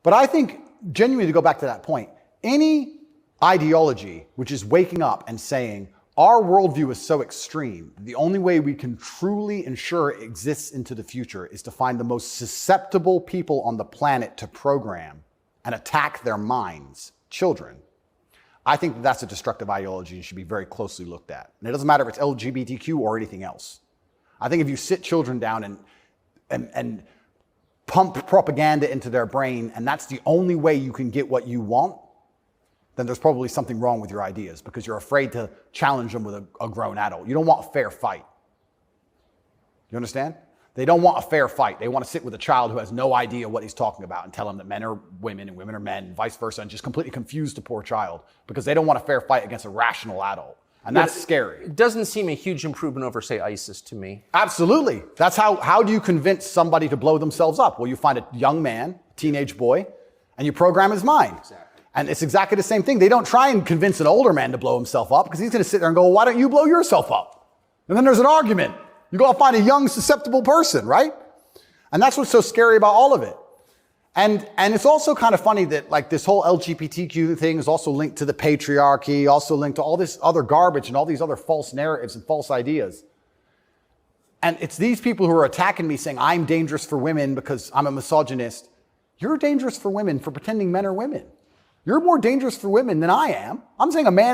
But I think, genuinely, to go back to that point, any ideology which is waking up and saying, our worldview is so extreme, the only way we can truly ensure it exists into the future is to find the most susceptible people on the planet to program and attack their minds, children. I think that that's a destructive ideology and should be very closely looked at. And it doesn't matter if it's LGBTQ or anything else. I think if you sit children down and pump propaganda into their brain, and that's the only way you can get what you want, then there's probably something wrong with your ideas because you're afraid to challenge them with a grown adult. You don't want a fair fight. You understand? They don't want a fair fight. They want to sit with a child who has no idea what he's talking about and tell him that men are women and women are men and vice versa, and just completely confuse the poor child because they don't want a fair fight against a rational adult. And that's scary. It doesn't seem a huge improvement over, say, ISIS to me. Absolutely. That's how do you convince somebody to blow themselves up? Well, you find a young man, teenage boy, and you program his mind. Exactly. And it's exactly the same thing. They don't try and convince an older man to blow himself up because he's going to sit there and go, well, why don't you blow yourself up? And then there's an argument. You go find a young, susceptible person, right? And that's what's so scary about all of it. And it's also kind of funny that like this whole LGBTQ thing is also linked to the patriarchy, also linked to all this other garbage and all these other false narratives and false ideas. And it's these people who are attacking me saying, I'm dangerous for women because I'm a misogynist. You're dangerous for women for pretending men are women. You're more dangerous for women than I am. I'm saying a man